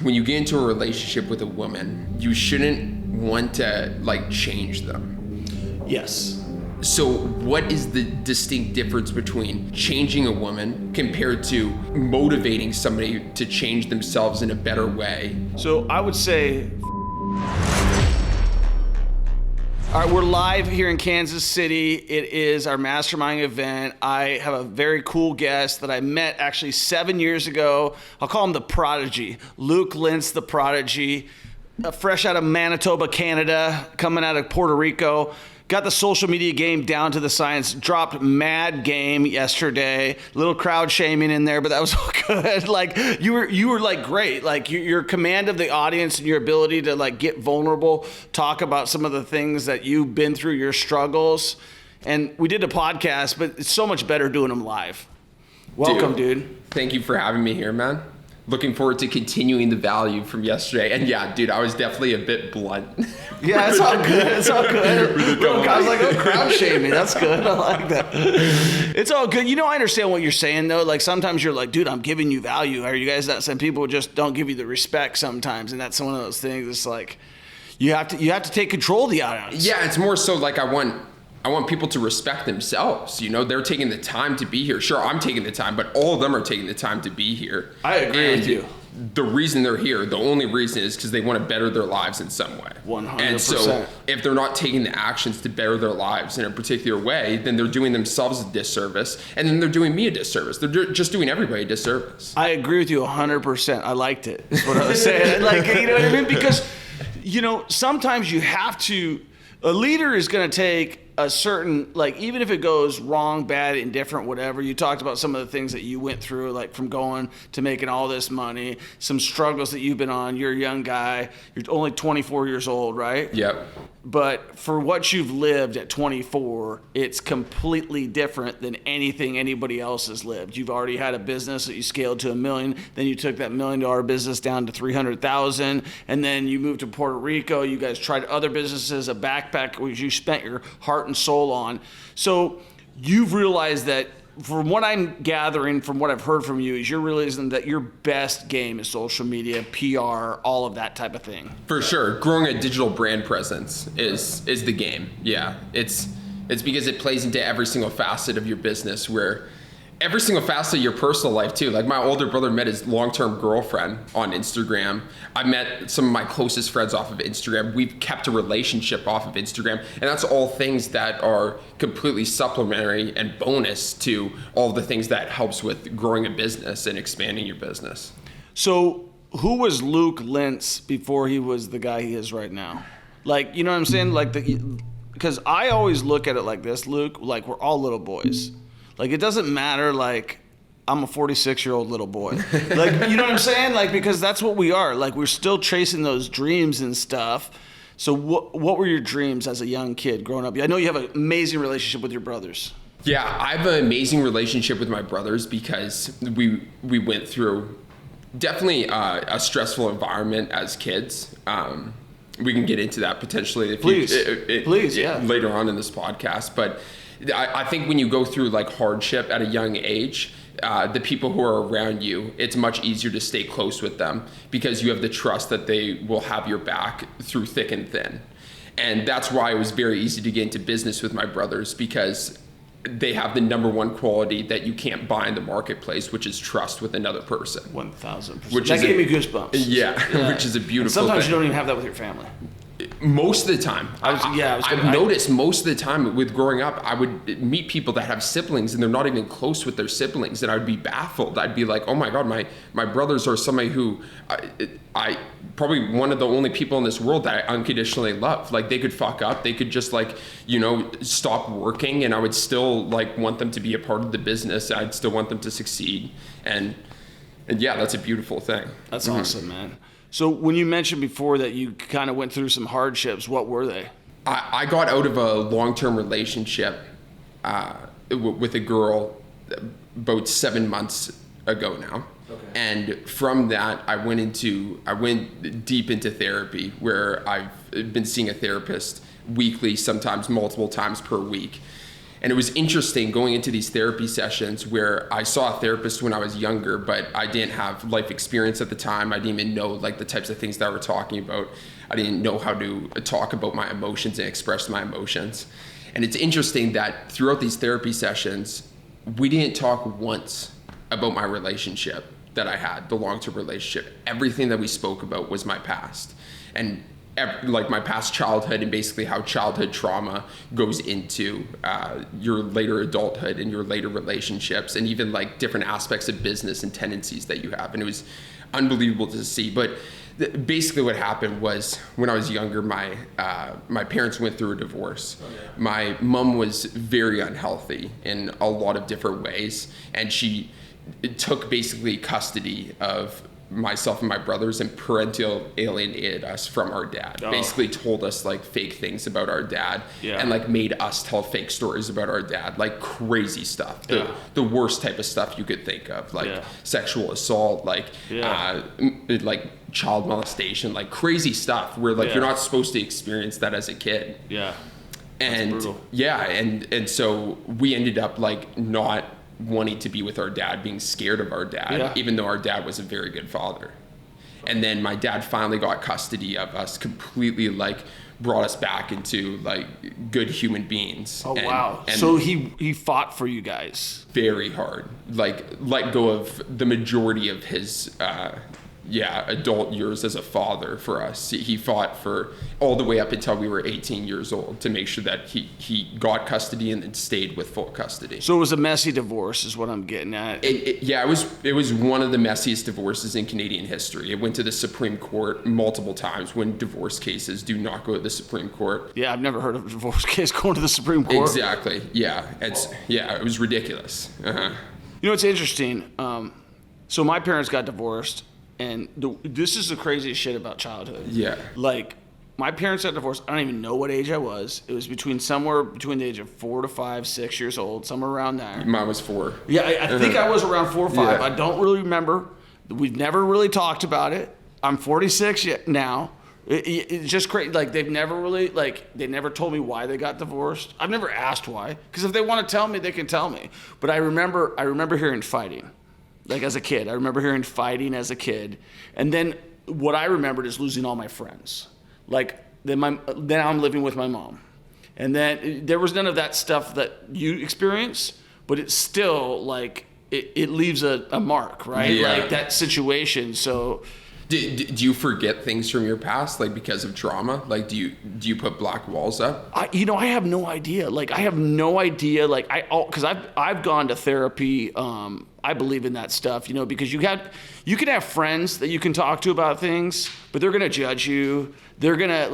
When you get into a relationship with a woman, you shouldn't want to like change them. Yes. So what is the distinct difference between changing a woman compared to motivating somebody to change themselves in a better way? So I would say, all right, we're live here in Kansas City. It is our mastermind event. I have a very cool guest that I met actually 7 years ago. I'll call him the Prodigy, Luke Lintz, the Prodigy, fresh out of Manitoba, Canada, coming out of Puerto Rico. Got the social media game down to the science, dropped mad game yesterday, little crowd shaming in there, but that was all good. Like you were like great. Like your command of the audience and your ability to like get vulnerable, talk about some of the things that you've been through, your struggles. And we did a podcast, but it's so much better doing them live. Welcome, dude. Thank you for having me here, man. Looking forward to continuing the value from yesterday. And yeah, dude, I was definitely a bit blunt. Yeah, it's all good. It's all good. Look, I was like, oh, crowd shaming. That's good. I like that. It's all good. You know, I understand what you're saying, though. Like, sometimes you're like, dude, I'm giving you value. Are you guys not? Some people just don't give you the respect sometimes. And that's one of those things. It's like, you have to take control of the audience. Yeah, it's more so like I want people to respect themselves. You know, they're taking the time to be here. Sure, I'm taking the time, but all of them are taking the time to be here. I agree with you. The reason they're here, the only reason is because they want to better their lives in some way. 100%. And so if they're not taking the actions to better their lives in a particular way, then they're doing themselves a disservice, and then they're doing me a disservice. They're just doing everybody a disservice. I agree with you 100%. I liked it. That's what I was saying. Like, you know what I mean? Because, you know, sometimes you have to, a leader is going to take a certain, like, even if it goes wrong, bad, indifferent, whatever. You talked about some of the things that you went through, like from going to making all this money, some struggles that you've been on. You're a young guy. You're only 24 years old, right? Yep. But for what you've lived at 24, it's completely different than anything anybody else has lived. You've already had a business that you scaled to $1 million. Then you took that $1 million business down to $300,000. And then you moved to Puerto Rico. You guys tried other businesses, a backpack, which you spent your heart and soul on. So you've realized that, from what I'm gathering, from what I've heard from you, is you're realizing that your best game is social media, PR, all of that type of thing. For sure. Growing a digital brand presence is the game. Yeah. It's because it plays into every single facet of your business, where every single facet of your personal life too. Like, my older brother met his long-term girlfriend on Instagram. I met some of my closest friends off of Instagram. We've kept a relationship off of Instagram. And that's all things that are completely supplementary and bonus to all the things that helps with growing a business and expanding your business. So who was Luke Lintz before he was the guy he is right now? Like, you know what I'm saying? Like, because I always look at it like this, Luke, like we're all little boys. Like, it doesn't matter, like, I'm a 46-year-old little boy. Like, you know what I'm saying? Like, because that's what we are. Like, we're still chasing those dreams and stuff. So what were your dreams as a young kid growing up? I know you have an amazing relationship with your brothers. Yeah, I have an amazing relationship with my brothers because we went through definitely a stressful environment as kids. We can get into that potentially later on in this podcast. But I think when you go through like hardship at a young age, the people who are around you, it's much easier to stay close with them because you have the trust that they will have your back through thick and thin. And that's why it was very easy to get into business with my brothers, because they have the number one quality that you can't buy in the marketplace, which is trust with another person. 1,000%. That gave me goosebumps. Yeah, which is a beautiful thing. Sometimes you don't even have that with your family. Most of the time. I've noticed most of the time with growing up, I would meet people that have siblings and they're not even close with their siblings, and I'd be baffled. I'd be like, oh my God, my brothers are somebody who I probably one of the only people in this world that I unconditionally love. Like, they could fuck up, they could just like, you know, stop working, and I would still like want them to be a part of the business. I'd still want them to succeed. And yeah, that's a beautiful thing. That's awesome, man. So when you mentioned before that you kind of went through some hardships, what were they? I got out of a long-term relationship with a girl about 7 months ago now. Okay. And from that, I went deep into therapy, where I've been seeing a therapist weekly, sometimes multiple times per week. And it was interesting going into these therapy sessions where I saw a therapist when I was younger, but I didn't have life experience at the time. I didn't even know like the types of things that we're talking about. I didn't know how to talk about my emotions and express my emotions. And it's interesting that throughout these therapy sessions, we didn't talk once about my relationship that I had, the long-term relationship. Everything that we spoke about was my past. And like my past childhood, and basically how childhood trauma goes into your later adulthood and your later relationships, and even like different aspects of business and tendencies that you have. And it was unbelievable to see. But basically what happened was when I was younger, my parents went through a divorce. My mom was very unhealthy in a lot of different ways, and she took basically custody of myself and my brothers and parental alienated us from our dad. Basically told us like fake things about our dad, and like made us tell fake stories about our dad, like crazy stuff, the worst type of stuff you could think of, like sexual assault, like like child molestation, like crazy stuff where like you're not supposed to experience that as a kid. And and so we ended up like not wanting to be with our dad, being scared of our dad, even though our dad was a very good father. And then my dad finally got custody of us, completely like brought us back into like good human beings. Wow. So he fought for you guys very hard, like let go of the majority of his adult years as a father for us. He fought for all the way up until we were 18 years old to make sure that he got custody and then stayed with full custody. So it was a messy divorce is what I'm getting at. It was one of the messiest divorces in Canadian history. It went to the Supreme Court multiple times when divorce cases do not go to the Supreme Court. Yeah, I've never heard of a divorce case going to the Supreme Court. Exactly. Yeah. It was ridiculous. You know, it's interesting. So my parents got divorced. And this is the craziest shit about childhood. Like, my parents got divorced. I don't even know what age I was. It was somewhere between the age of 4 to 5, 6 years old, somewhere around there. Mine was 4. Yeah, I think I was around 4 or 5. I don't really remember. We've never really talked about it. I'm 46 now. It's just crazy. Like, they've never really, they never told me why they got divorced. I've never asked why. Because if they want to tell me, they can tell me. But I remember hearing fighting. Like as a kid, I remember hearing fighting as a kid. And then what I remembered is losing all my friends. Like then I'm living with my mom. And then there was none of that stuff that you experience, but it's still like, it leaves a mark, right? Like that situation. So do you forget things from your past, like because of trauma? Like, do you put black walls up? I have no idea. Like, I have no idea. Like, because I've gone to therapy. I believe in that stuff, because you can have friends that you can talk to about things, but they're gonna judge you. They're gonna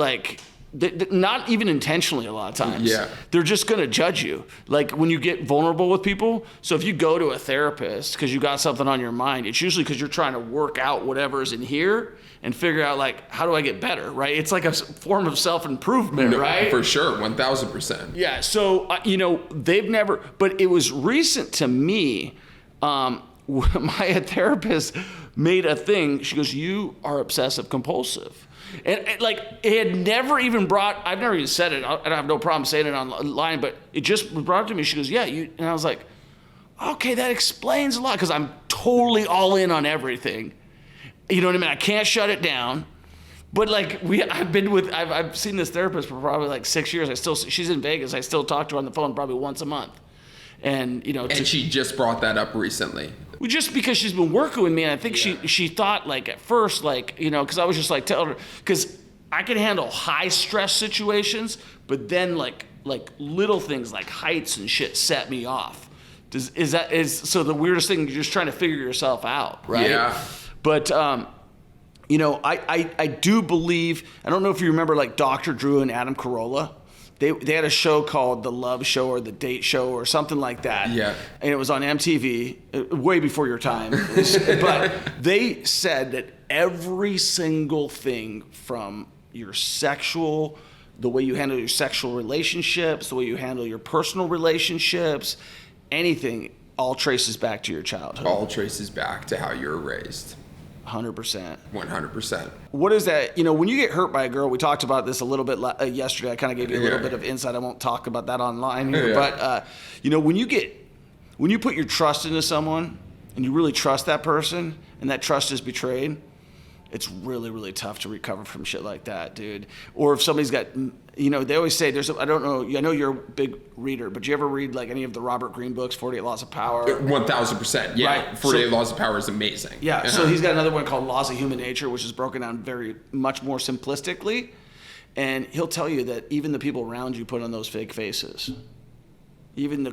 not even intentionally a lot of times. They're just gonna judge you. Like when you get vulnerable with people. So if you go to a therapist because you got something on your mind, it's usually because you're trying to work out whatever's in here and figure out like, how do I get better, right? It's like a form of self-improvement, right? For sure, 1000%. Yeah, so, they've never, but it was recent to me. My therapist made a thing. She goes, "You are obsessive compulsive." And it had never even I've never even said it. I have no problem saying it online, but it just was brought up to me. She goes, "Yeah, you," and I was like, okay, that explains a lot because I'm totally all in on everything. You know what I mean? I can't shut it down. But I've seen this therapist for probably like 6 years. She's in Vegas. I still talk to her on the phone probably once a month. And and she just brought that up recently. Just because she's been working with me, and I think she thought like at first because I was just like telling her, because I can handle high stress situations, but then like little things like heights and shit set me off. So the weirdest thing, you're just trying to figure yourself out, right? Yeah. But I do believe, I don't know if you remember like Dr. Drew and Adam Carolla. They had a show called The Love Show or The Date Show or something like that. Yeah. And it was on MTV, way before your time. But they said that every single thing from your the way you handle your sexual relationships, the way you handle your personal relationships, anything, all traces back to your childhood. All traces back to how you were raised. 100%. 100%. What is that? When you get hurt by a girl, we talked about this a little bit yesterday. I kind of gave you a little bit of insight. I won't talk about that online here. But, when you put your trust into someone and you really trust that person and that trust is betrayed, it's really, really tough to recover from shit like that, dude. Or if somebody's got, they always say I don't know, I know you're a big reader, but do you ever read like any of the Robert Greene books, 48 Laws of Power? 1000%. Yeah. Right. 48 Laws of Power is amazing. Yeah. So he's got another one called Laws of Human Nature, which is broken down very much more simplistically. And he'll tell you that even the people around you put on those fake faces. Even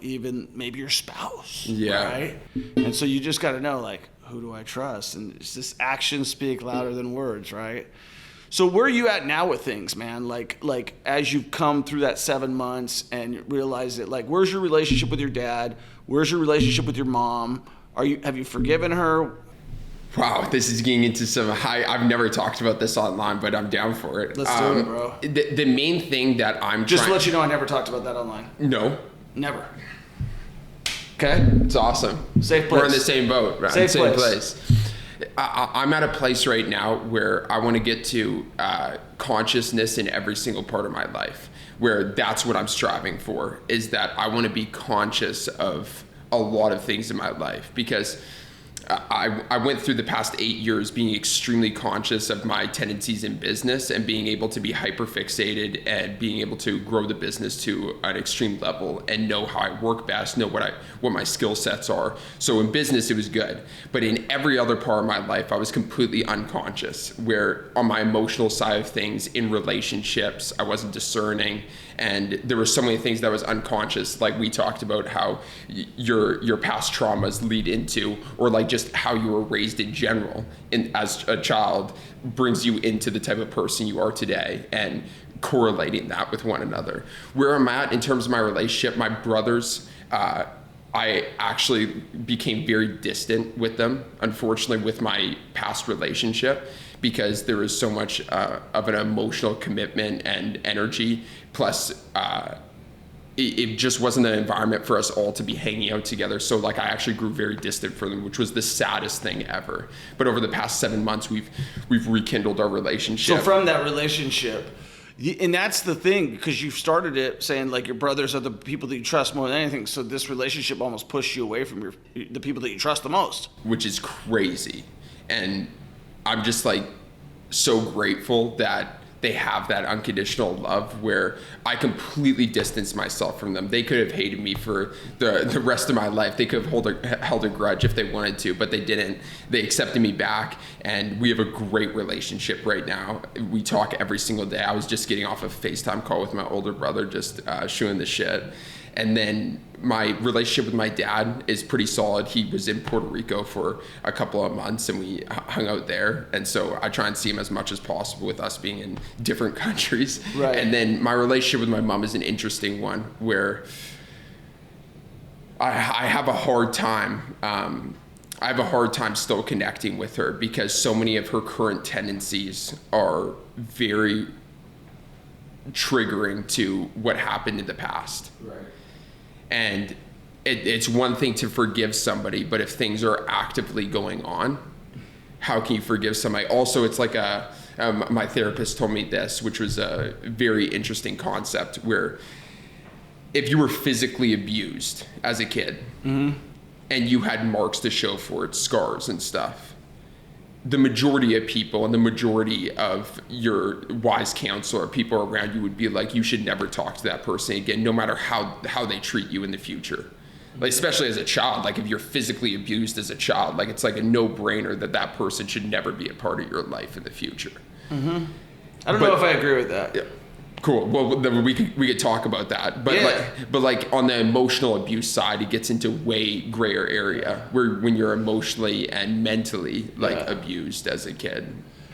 even maybe your spouse. Yeah. Right. And so you just got to know, like, who do I trust? And it's just actions speak louder than words, right? So where are you at now with things, man? Like as you've come through that 7 months and realize it, like, where's your relationship with your dad? Where's your relationship with your mom? Have you forgiven her? Wow, this is getting into some I've never talked about this online, but I'm down for it. Let's do it, bro. The main thing that I'm just to let you know, I never talked about that online. No. Never. Okay, it's awesome. Safe place. We're in the same boat, right? Safe same place. I'm at a place right now where I want to get to consciousness in every single part of my life, where that's what I'm striving for, is that I want to be conscious of a lot of things in my life, because I went through the past 8 years being extremely conscious of my tendencies in business and being able to be hyper fixated and being able to grow the business to an extreme level and know how I work best, know what my skill sets are. So in business, it was good. But in every other part of my life, I was completely unconscious, where on my emotional side of things, in relationships, I wasn't discerning. And there were so many things that was unconscious, like we talked about how your past traumas lead into, or like just how you were raised in general as a child brings you into the type of person you are today, and correlating that with one another. Where I'm at in terms of my relationship, my brothers, I actually became very distant with them, unfortunately, with my past relationship, because there was so much of an emotional commitment and energy. Plus, it just wasn't an environment for us all to be hanging out together. So like I actually grew very distant from them, which was the saddest thing ever. But over the past 7 months, we've rekindled our relationship. So from that relationship, and that's the thing, because you started it saying like your brothers are the people that you trust more than anything. So this relationship almost pushed you away from the people that you trust the most. Which is crazy. And I'm just like so grateful that they have that unconditional love, where I completely distanced myself from them. They could have hated me for the rest of my life. They could have held a grudge if they wanted to, but they didn't. They accepted me back, and we have a great relationship right now. We talk every single day. I was just getting off a FaceTime call with my older brother, just shooting the shit. And then my relationship with my dad is pretty solid. He was in Puerto Rico for a couple of months, and we hung out there. And so I try and see him as much as possible, with us being in different countries. Right. And then my relationship with my mom is an interesting one, where I have a hard time. I have a hard time still connecting with her, because so many of her current tendencies are very triggering to what happened in the past. Right. And it's one thing to forgive somebody, but if things are actively going on, how can you forgive somebody? Also, it's like my therapist told me this, which was a very interesting concept, where if you were physically abused as a kid, mm-hmm. and you had marks to show for it, scars and stuff, the majority of people and the majority of your wise counsel or people around you would be like, you should never talk to that person again, no matter how they treat you in the future. Like, especially as a child, like if you're physically abused as a child, like it's like a no-brainer that person should never be a part of your life in the future. Mm-hmm. I don't know if I agree with that. Yeah. Cool. Well, then we could talk about that, but yeah. like on the emotional abuse side, it gets into way grayer area, where when you're emotionally and mentally abused as a kid.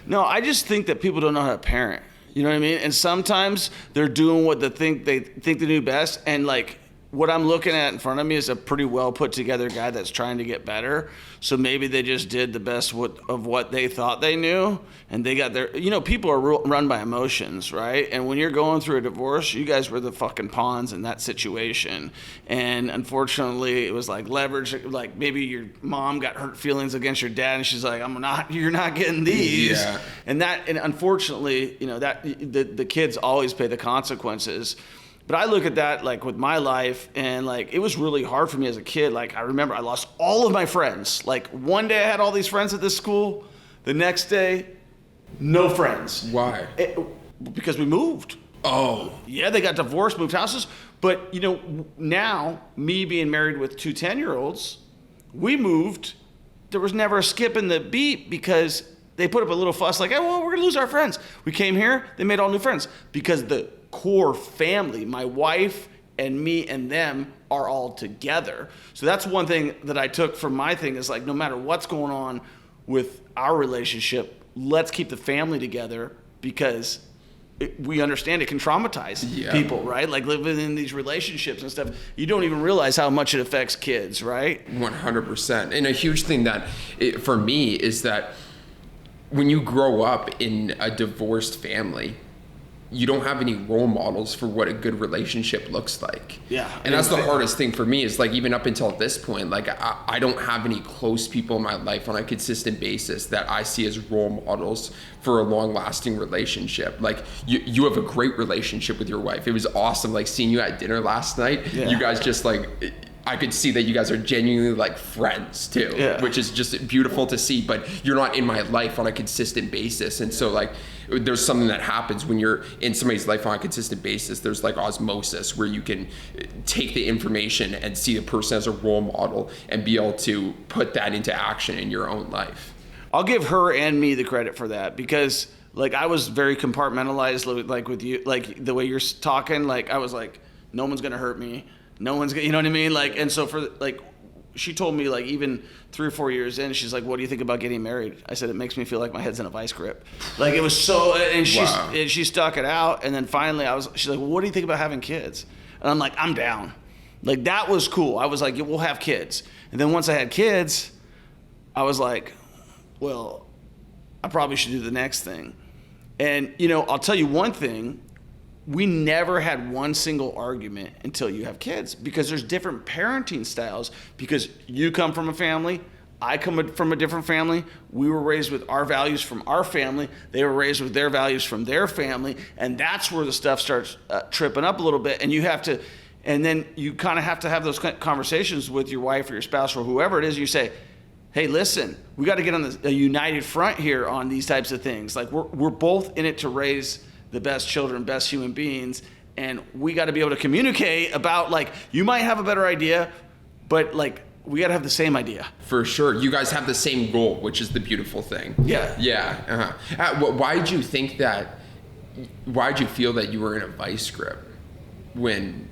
No, I just think that people don't know how to parent. You know what I mean? And sometimes they're doing what they think they do best, and like what I'm looking at in front of me is a pretty well put together guy that's trying to get better. So maybe they just did the best of what they thought they knew, and they got their, people are run by emotions, right? And when you're going through a divorce, you guys were the fucking pawns in that situation. And unfortunately, it was like leverage, like maybe your mom got hurt feelings against your dad, and she's like, you're not getting these. Yeah. And unfortunately, that the kids always pay the consequences. But I look at that like with my life, and like it was really hard for me as a kid. Like I remember I lost all of my friends. Like one day I had all these friends at this school, the next day, no friends. Why? Because we moved. Oh. Yeah, they got divorced, moved houses. But now me being married with two 10-year-olds, we moved. There was never a skip in the beat because they put up a little fuss like, well, we're gonna lose our friends. We came here, they made all new friends because the core family, my wife and me and them, are all together. So that's one thing that I took from my thing is like, no matter what's going on with our relationship, let's keep the family together because we understand it can traumatize people, right? Like living in these relationships and stuff, you don't even realize how much it affects kids, right? 100%. And a huge thing that for me is that when you grow up in a divorced family, you don't have any role models for what a good relationship looks like. Yeah. And that's the hardest thing for me is like, even up until this point, like I don't have any close people in my life on a consistent basis that I see as role models for a long lasting relationship. Like you have a great relationship with your wife. It was awesome. Like seeing you at dinner last night, you guys just like, I could see that you guys are genuinely like friends too, which is just beautiful to see, but you're not in my life on a consistent basis. And so like, there's something that happens when you're in somebody's life on a consistent basis. There's like osmosis where you can take the information and see the person as a role model and be able to put that into action in your own life. I'll give her and me the credit for that because like I was very compartmentalized, like with you, like the way you're talking, like I was like, no one's gonna hurt me. No one's gonna, you know what I mean? Like, and so for like, she told me like even 3 or 4 years in, she's like, what do you think about getting married? I said, it makes me feel like my head's in a vice grip. Like it was so, and she stuck it out. And then finally she's like, well, what do you think about having kids? And I'm like, I'm down. Like that was cool. I was like, yeah, we'll have kids. And then once I had kids, I was like, well, I probably should do the next thing. And I'll tell you one thing, we never had one single argument until you have kids because there's different parenting styles because you come from a family, I come from a different family. We were raised with our values from our family. They were raised with their values from their family. And that's where the stuff starts tripping up a little bit. And then you kind of have to have those conversations with your wife or your spouse or whoever it is. You say, hey, listen, we got to get on a united front here on these types of things. Like we're both in it to raise the best children, best human beings, and we got to be able to communicate about like you might have a better idea, but like we got to have the same idea. For sure, you guys have the same goal, which is the beautiful thing. Yeah. Why'd you think that? Why'd you feel that you were in a vice grip when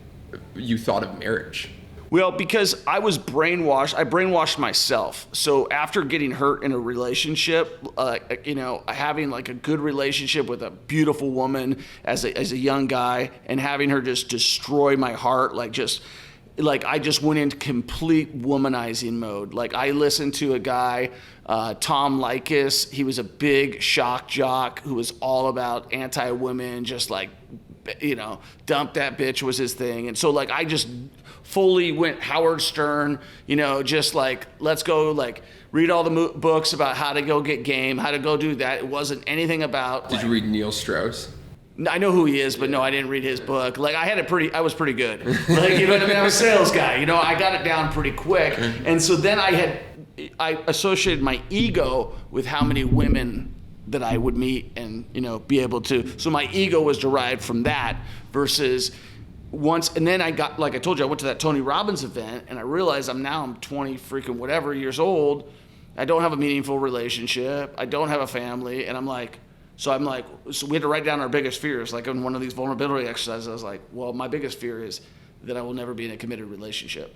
you thought of marriage? Well, because I was brainwashed. I brainwashed myself. So after getting hurt in a relationship, having like a good relationship with a beautiful woman as a young guy and having her just destroy my heart, I just went into complete womanizing mode. Like I listened to a guy, Tom Likas. He was a big shock jock who was all about anti-women, just like, dump that bitch was his thing. And so like I just fully went Howard Stern, just like, let's go like read all the books about how to go get game, how to go do that. It wasn't anything about. Did you read Neil Strauss? I know who he is, but no, I didn't read his book. Like I was pretty good. Like, you know what I mean? I'm a sales guy, I got it down pretty quick. And so then I associated my ego with how many women that I would meet and, be able to. So my ego was derived from that versus and then I got, like I told you, I went to that Tony Robbins event and I realized I'm 20 freaking whatever years old. I don't have a meaningful relationship. I don't have a family. And so we had to write down our biggest fears. Like in one of these vulnerability exercises, I was like, well, my biggest fear is that I will never be in a committed relationship.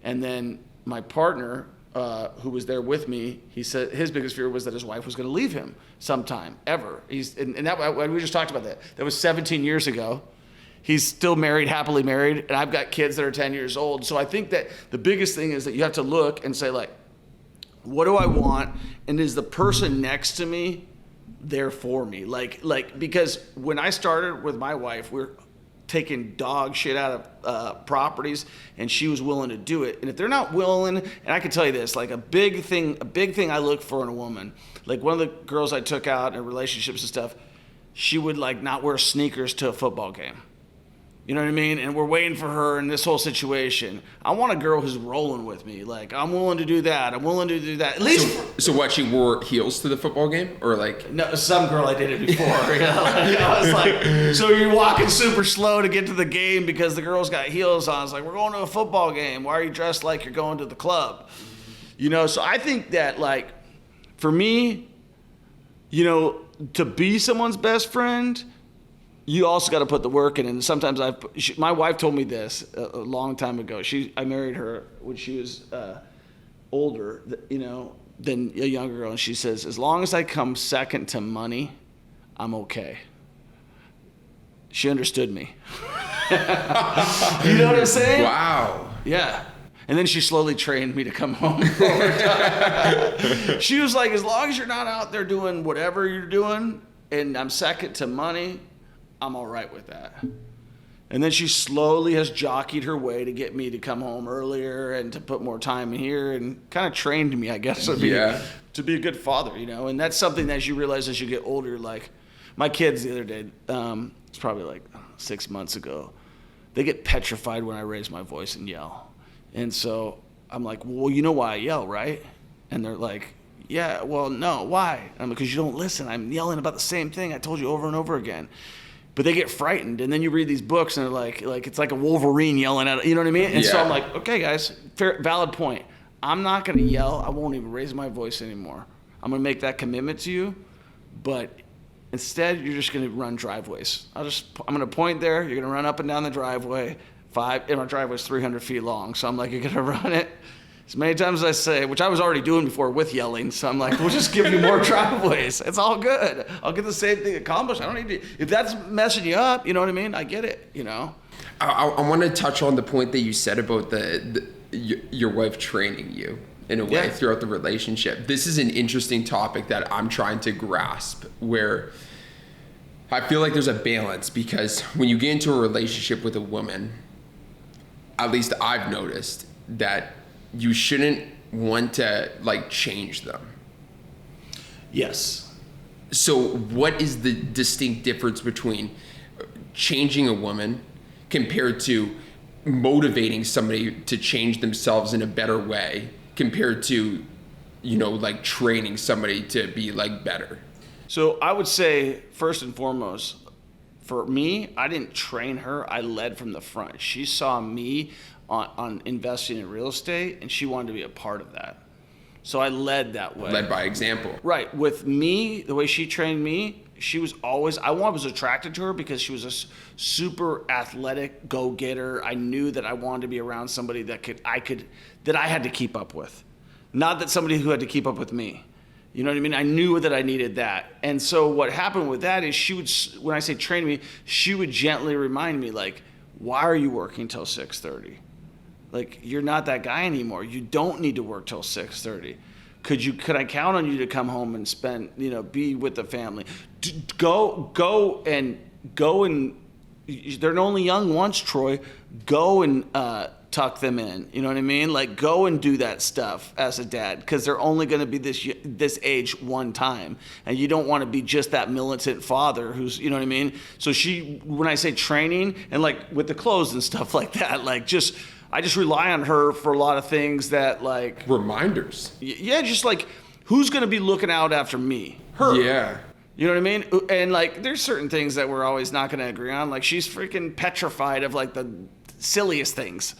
And then my partner, who was there with me, he said his biggest fear was that his wife was going to leave him sometime, ever. We just talked about that. That was 17 years ago. he's still married, happily married, and I've got kids that are 10 years old. So I think that the biggest thing is that you have to look and say, like, what do I want? And is the person next to me there for me? Like because when I started with my wife, we're taking dog shit out of properties, and she was willing to do it. And if they're not willing, and I can tell you this, like a big thing I look for in a woman, like one of the girls I took out in relationships and stuff, she would like not wear sneakers to a football game. You know what I mean? And we're waiting for her in this whole situation. I want a girl who's rolling with me. Like, I'm willing to do that. I'm willing to do that. At least. So what, she wore heels to the football game? Or like. No, some girl I did it before. You know? I was like, so you're walking super slow to get to the game because the girl's got heels on. It's like, we're going to a football game. Why are you dressed like you're going to the club? You know, so I think that, like, for me, you know, to be someone's best friend, you also got to put the work in. And sometimes my wife told me this a long time ago. I married her when she was older, you know, than a younger girl. And she says, as long as I come second to money, I'm okay. She understood me. You know what I'm saying? Wow. Yeah. And then she slowly trained me to come home. She was like, as long as you're not out there doing whatever you're doing and I'm second to money, I'm all right with that. And then she slowly has jockeyed her way to get me to come home earlier and to put more time in here and kind of trained me, I guess, to be a good father, you know. And that's something that you realize as you get older. Like my kids the other day, it's probably like 6 months ago, they get petrified when I raise my voice and yell. And so I'm like, well, you know why I yell, right? And they're like, yeah, well, no, why? I'm like, because you don't listen. I'm yelling about the same thing I told you over and over again. But they get frightened, and then you read these books, and they're like it's like a Wolverine yelling at it. You know what I mean? And so I'm like, okay, guys, valid point. I'm not going to yell. I won't even raise my voice anymore. I'm going to make that commitment to you, but instead, you're just going to run driveways. I'm going to point there. You're going to run up and down the driveway. And my driveway's 300 feet long, so I'm like, you're going to run it as many times as I say, which I was already doing before with yelling. So I'm like, we'll just give you more driveways. It's all good. I'll get the same thing accomplished. I don't need to. If that's messing you up, you know what I mean? I get it, you know? I want to touch on the point that you said about your wife training you in a way throughout the relationship. This is an interesting topic that I'm trying to grasp, where I feel like there's a balance, because when you get into a relationship with a woman, at least I've noticed that you shouldn't want to like change them. Yes. So what is the distinct difference between changing a woman compared to motivating somebody to change themselves in a better way compared to, you know, like training somebody to be like better? So I would say, first and foremost, for me, I didn't train her. I led from the front. She saw me on investing in real estate, and she wanted to be a part of that. So I led that way. Led by example. Right. With me, the way she trained me, she was always, I was attracted to her because she was a super athletic go-getter. I knew that I wanted to be around somebody that I had to keep up with. Not that somebody who had to keep up with me. You know what I mean? I knew that I needed that. And so what happened with that is she would, when I say train me, she would gently remind me, like, why are you working till 6:30? Like, you're not that guy anymore. You don't need to work till 6:30. Could I count on you to come home and spend, you know, be with the family? Go and they're only young once, Troy. Go and tuck them in. You know what I mean? Like, go and do that stuff as a dad, because they're only going to be this age one time, and you don't want to be just that militant father who's, you know what I mean? So when I say training, and like with the clothes and stuff like that, like I just rely on her for a lot of things that, like, reminders. Yeah, just like, who's going to be looking out after me? Her. Yeah. You know what I mean? And like, there's certain things that we're always not going to agree on. Like, she's freaking petrified of like the silliest things,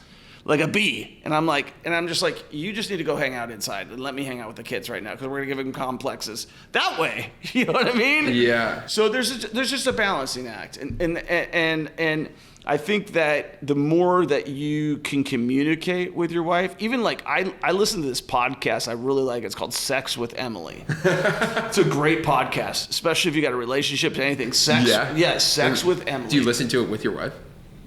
like a bee. And I'm just like, you just need to go hang out inside and let me hang out with the kids right now, because we're going to give them complexes that way. You know what I mean? Yeah. So there's just a balancing act. And I think that the more that you can communicate with your wife, even like I listen to this podcast I really like. It's called Sex with Emily. It's a great podcast, especially if you got a relationship to anything. Sex with Emily. Do you listen to it with your wife?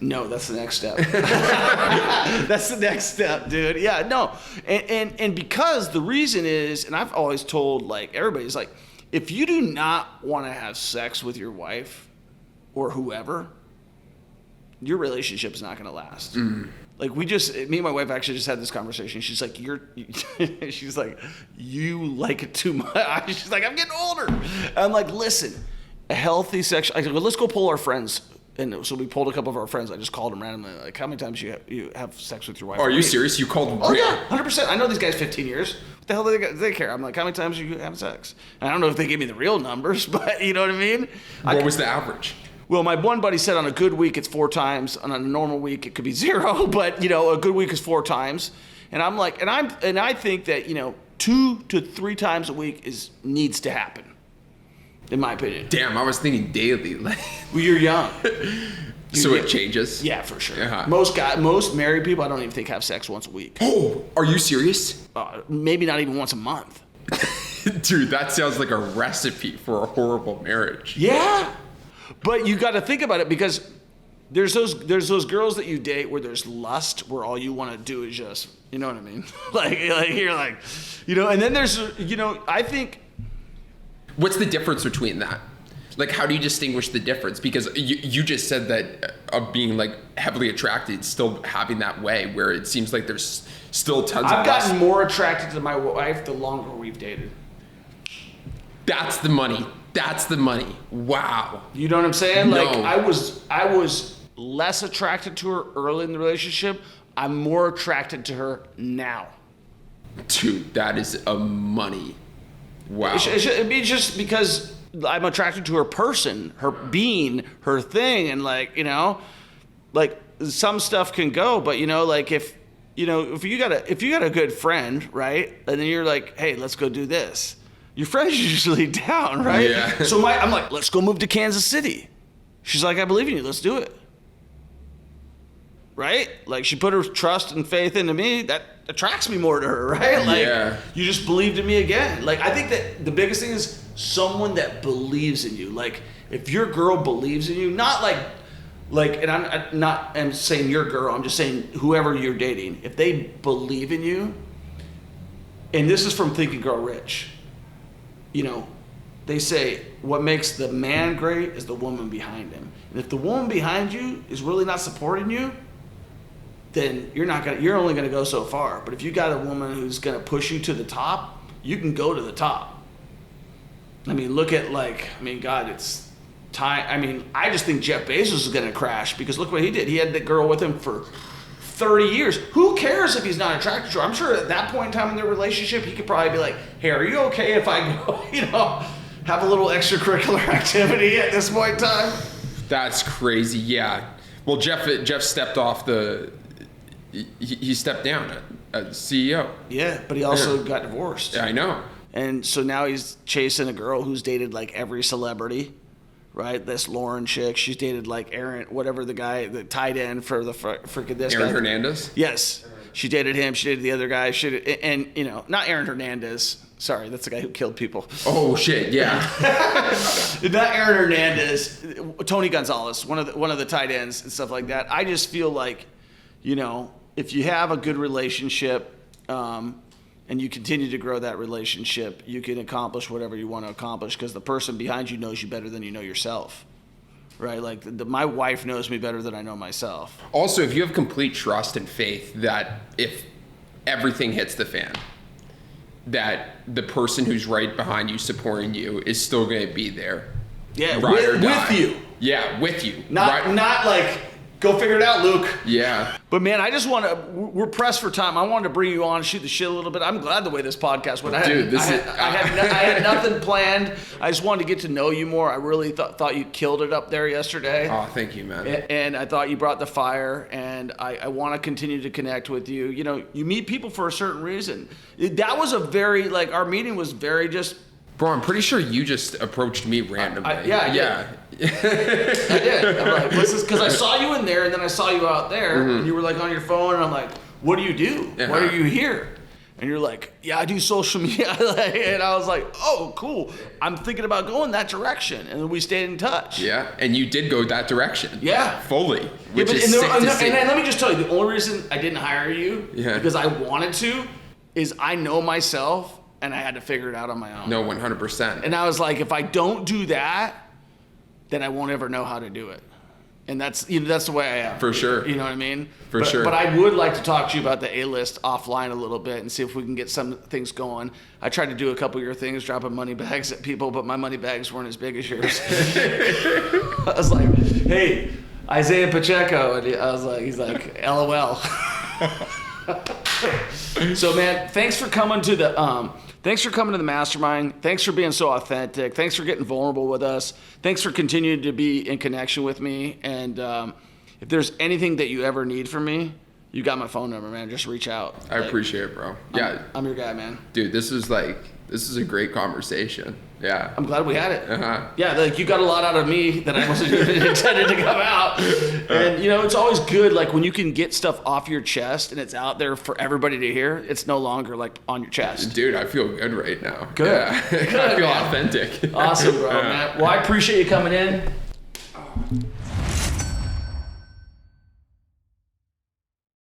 No, that's the next step. That's the next step, dude. Yeah, no. And because the reason is, and I've always told like everybody's like, if you do not want to have sex with your wife or whoever, your relationship is not going to last. Like me and my wife actually just had this conversation. She's like, she's like, you like it too much. She's like, I'm getting older. I'm like, listen, a healthy sexual, I go, let's go pull our friends. And so we pulled a couple of our friends. I just called them randomly. Like, how many times you have sex with your wife? Are you serious? You called them? Oh, yeah, 100%. I know these guys 15 years. What the hell do they care? I'm like, how many times you have sex? And I don't know if they gave me the real numbers, but you know what I mean? What was the average? Well, my one buddy said on a good week it's 4 times. On a normal week it could be 0, but you know, a good week is 4 times. And I'm like, and I think that, you know, 2 to 3 times a week needs to happen. In my opinion. Damn, I was thinking daily. Well, you're young. So it changes? Yeah, for sure. Uh-huh. Most married people, I don't even think have sex once a week. Oh, are you serious? Maybe not even once a month. Dude, that sounds like a recipe for a horrible marriage. Yeah, but you got to think about it because there's those girls that you date where there's lust, where all you want to do is just, you know what I mean? like you're like, you know, and then there's, you know, I think. What's the difference between that? Like, how do you distinguish the difference? Because you just said that of being like heavily attracted, still having that way where it seems like there's still tons of I've gotten more attracted to my wife the longer we've dated. That's the money. That's the money. Wow. You know what I'm saying? No. Like I was less attracted to her early in the relationship. I'm more attracted to her now. Dude, that is a money. Wow. It'd be just because I'm attracted to her person, her being, her thing, and like, you know, like some stuff can go, but you know, like if you got a good friend, right, and then you're like, hey, let's go do this. Your friend's usually down, right? Yeah. So I'm like, let's go move to Kansas City. She's like, I believe in you. Let's do it. Right? Like she put her trust and faith into me. That attracts me more to her, right? Like you just believed in me again. Like I think that the biggest thing is someone that believes in you. Like if your girl believes in you, not like, and I'm saying your girl, I'm just saying whoever you're dating, if they believe in you, and this is from Think and Grow Rich, you know, they say what makes the man great is the woman behind him. And if the woman behind you is really not supporting you, then you're only gonna go so far. But if you got a woman who's gonna push you to the top, you can go to the top. I mean, look at God, it's time. I mean, I just think Jeff Bezos is gonna crash because look what he did. He had that girl with him for 30 years. Who cares if he's not attracted to her? I'm sure at that point in time in their relationship, he could probably be like, hey, are you okay if I go, you know, have a little extracurricular activity at this point in time? That's crazy. Yeah. Well, Jeff stepped off he stepped down as CEO. Yeah, but he also got divorced. I know. And so now he's chasing a girl who's dated like every celebrity, right? This Lauren chick, she's dated like Aaron, whatever the guy, the tight end for the freaking this Aaron guy. Hernandez? Yes. She dated him. She dated the other guy. And you know, not Aaron Hernandez. Sorry, that's the guy who killed people. Oh shit, yeah. Not Aaron Hernandez. Tony Gonzalez, one of the tight ends and stuff like that. I just feel like, you know, if you have a good relationship and you continue to grow that relationship, you can accomplish whatever you want to accomplish because the person behind you knows you better than you know yourself. Right? Like my wife knows me better than I know myself. Also, if you have complete trust and faith that if everything hits the fan, that the person who's right behind you supporting you is still going to be there. Yeah, with you. Yeah, with you. Not like, go figure it out, Luke. Yeah. But man, we're pressed for time. I wanted to bring you on and shoot the shit a little bit. I'm glad the way this podcast went. I had nothing planned. I just wanted to get to know you more. I really thought you killed it up there yesterday. Oh, thank you, man. And I thought you brought the fire, and I want to continue to connect with you. You know, you meet people for a certain reason. That was our meeting was very just. Bro, I'm pretty sure you just approached me randomly. I did. I'm like, what's this? Because I saw you in there, and then I saw you out there, and you were like on your phone, and I'm like, what do you do? Uh-huh. Why are you here? And you're like, yeah, I do social media. And I was like, oh, cool. I'm thinking about going that direction. And then we stayed in touch. Yeah, and you did go that direction. Yeah. Fully, which is and sick to see. And let me just tell you, the only reason I didn't hire you, Yeah. because I wanted to, is I know myself, and I had to figure it out on my own. No, 100%. And I was like, if I don't do that, then I won't ever know how to do it. And that's the way I am. For sure. You know what I mean? For sure. But I would like to talk to you about the A-list offline a little bit and see if we can get some things going. I tried to do a couple of your things, dropping money bags at people, but my money bags weren't as big as yours. I was like, hey, Isaiah Pacheco. And he's like, LOL. So, man, thanks for coming to the mastermind. Thanks for being so authentic. Thanks for getting vulnerable with us. Thanks for continuing to be in connection with me. And if there's anything that you ever need from me, you got my phone number, man. Just reach out. I appreciate it, bro. Yeah. I'm your guy, man. Dude, this is a great conversation. Yeah. I'm glad we had it. Uh-huh. Yeah, like you got a lot out of me that I wasn't even intended to come out. And it's always good, like when you can get stuff off your chest and it's out there for everybody to hear. It's no longer like on your chest. Dude, I feel good right now. Good. Yeah. Good, I feel man. authentic. Awesome, bro, man. Well, I appreciate you coming in.